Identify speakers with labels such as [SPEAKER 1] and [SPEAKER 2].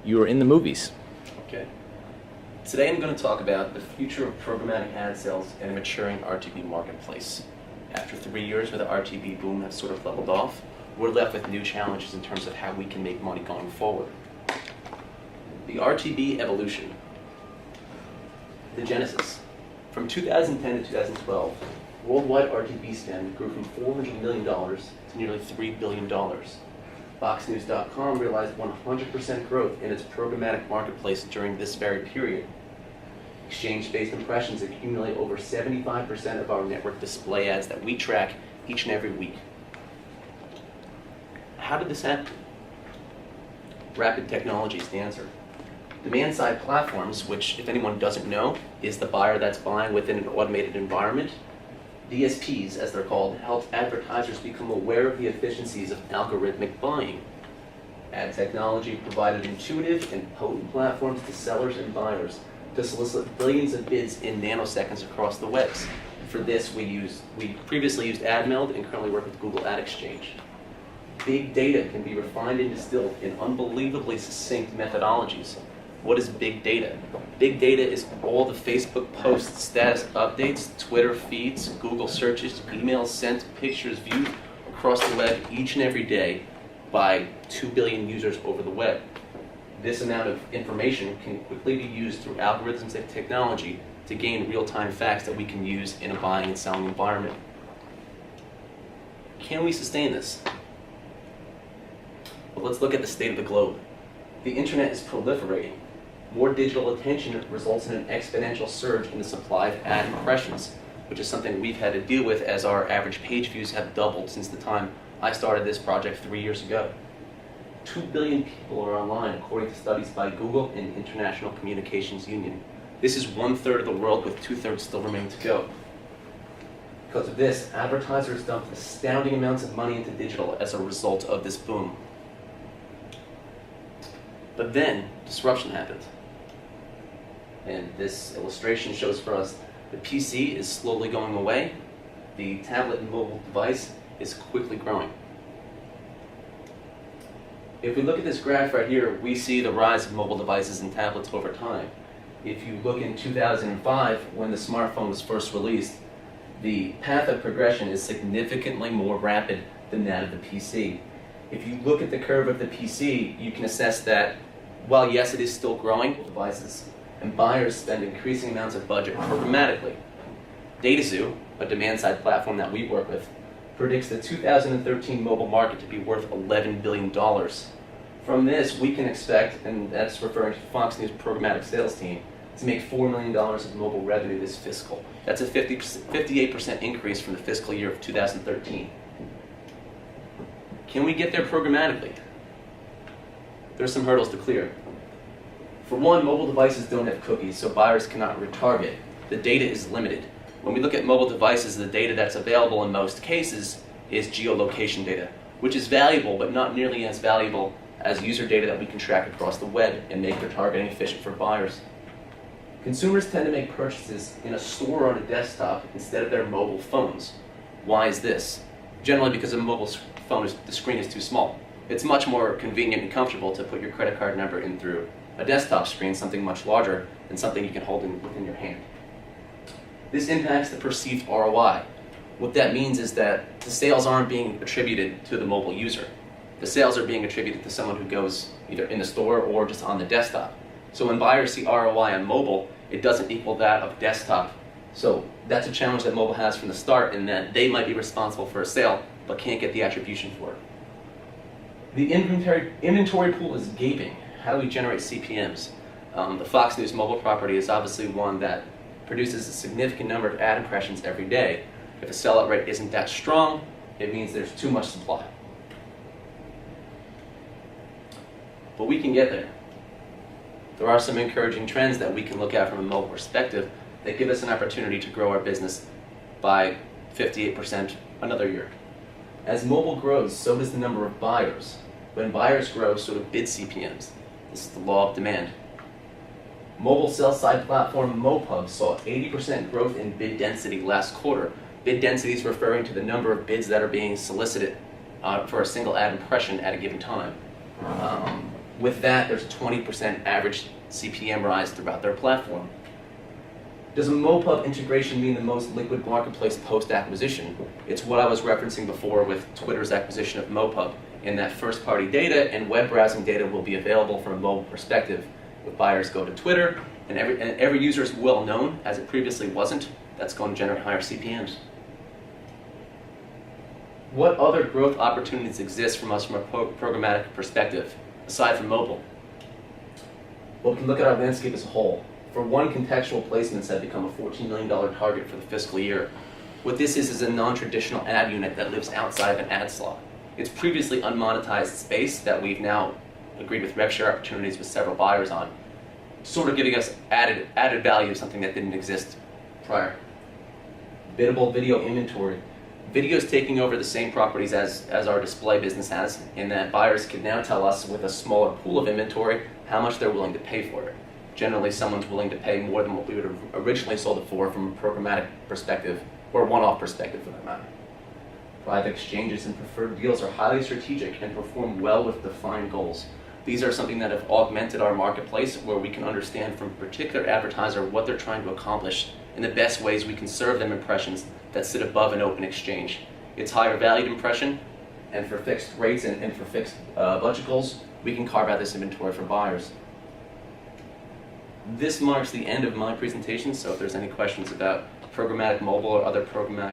[SPEAKER 1] you are in the movies.
[SPEAKER 2] Okay. Today I'm going to talk about the future of programmatic ad sales in a maturing RTB marketplace. After 3 years where the RTB boom has sort of leveled off, we're left with new challenges in terms of how we can make money going forward. The RTB evolution. The genesis. From 2010 to 2012, worldwide RTB spend grew from $400 million to nearly $3 billion. FoxNews.com realized 100% growth in its programmatic marketplace during this very period. Exchange-based impressions accumulate over 75% of our network display ads that we track each and every week. How did this happen? Rapid technology is the answer. Demand-side platforms, which, if anyone doesn't know, is the buyer that's buying within an automated environment. DSPs, as they're called, help advertisers become aware of the efficiencies of algorithmic buying. Ad technology provided intuitive and potent platforms to sellers and buyers to solicit billions of bids in nanoseconds across the webs. For this, we previously used AdMeld and currently work with Google Ad Exchange. Big data can be refined and distilled in unbelievably succinct methodologies. What is big data? Big data is all the Facebook posts, status updates, Twitter feeds, Google searches, emails sent, pictures viewed across the web each and every day by 2 billion users over the web. This amount of information can quickly be used through algorithms and technology to gain real-time facts that we can use in a buying and selling environment. Can we sustain this? Well, let's look at the state of the globe. The internet is proliferating. More digital attention results in an exponential surge in the supply of ad impressions, which is something we've had to deal with as our average page views have doubled since the time I started this project 3 years ago. 2 billion people are online, according to studies by Google and International Communications Union. This is 1/3 of the world, with 2/3 still remain to go. Because of this, advertisers dumped astounding amounts of money into digital as a result of this boom. But then, disruption happened. And this illustration shows for us the PC is slowly going away. The tablet and mobile device is quickly growing. If we look at this graph right here, we see the rise of mobile devices and tablets over time. If you look in 2005, when the smartphone was first released, the path of progression is significantly more rapid than that of the PC. If you look at the curve of the PC, you can assess that while yes, it is still growing, devices and buyers spend increasing amounts of budget programmatically. DataZoo, a demand-side platform that we work with, predicts the 2013 mobile market to be worth $11 billion. From this, we can expect, and that's referring to Fox News programmatic sales team, to make $4 million of mobile revenue this fiscal. That's a 58% increase from the fiscal year of 2013. Can we get there programmatically? There's some hurdles to clear. For one, mobile devices don't have cookies, so buyers cannot retarget. The data is limited. When we look at mobile devices, the data that's available in most cases is geolocation data, which is valuable, but not nearly as valuable as user data that we can track across the web and make their targeting efficient for buyers. Consumers tend to make purchases in a store or on a desktop instead of their mobile phones. Why is this? Generally because a mobile phone, the screen is too small. It's much more convenient and comfortable to put your credit card number in through a desktop screen, something much larger than something you can hold within your hand. This impacts the perceived ROI. What that means is that the sales aren't being attributed to the mobile user. The sales are being attributed to someone who goes either in the store or just on the desktop. So when buyers see ROI on mobile, it doesn't equal that of desktop. So that's a challenge that mobile has from the start, in that they might be responsible for a sale, but can't get the attribution for it. The inventory pool is gaping. How do we generate CPMs? The Fox News mobile property is obviously one that produces a significant number of ad impressions every day. If a sellout rate isn't that strong, it means there's too much supply. But we can get there. There are some encouraging trends that we can look at from a mobile perspective that give us an opportunity to grow our business by 58% another year. As mobile grows, so does the number of buyers. When buyers grow, so do bid CPMs. This is the law of demand. Mobile sell-side platform MoPub saw 80% growth in bid density last quarter. Bid density is referring to the number of bids that are being solicited for a single ad impression at a given time. With that, there's a 20% average CPM rise throughout their platform. Does a MoPub integration mean the most liquid marketplace post-acquisition? It's what I was referencing before with Twitter's acquisition of MoPub, in that first-party data and web browsing data will be available from a mobile perspective. If buyers go to Twitter, and every user is well known, as it previously wasn't, that's going to generate higher CPMs. What other growth opportunities exist from us from a programmatic perspective, aside from mobile? Well, we can look at our landscape as a whole. For one, contextual placements have become a $14 million target for the fiscal year. What this is a non-traditional ad unit that lives outside of an ad slot. It's previously unmonetized space that we've now agreed with rev share opportunities with several buyers on, sort of giving us added value of something that didn't exist prior. Biddable video inventory. Video is taking over the same properties as our display business has, in that buyers can now tell us with a smaller pool of inventory how much they're willing to pay for it. Generally, someone's willing to pay more than what we would have originally sold it for from a programmatic perspective, or one-off perspective for that matter. Private exchanges and preferred deals are highly strategic and perform well with defined goals. These are something that have augmented our marketplace, where we can understand from a particular advertiser what they're trying to accomplish and the best ways we can serve them impressions that sit above an open exchange. It's higher valued impression, and for fixed rates and for fixed budget goals, we can carve out this inventory for buyers. This marks the end of my presentation, so if there's any questions about programmatic mobile or other programmatic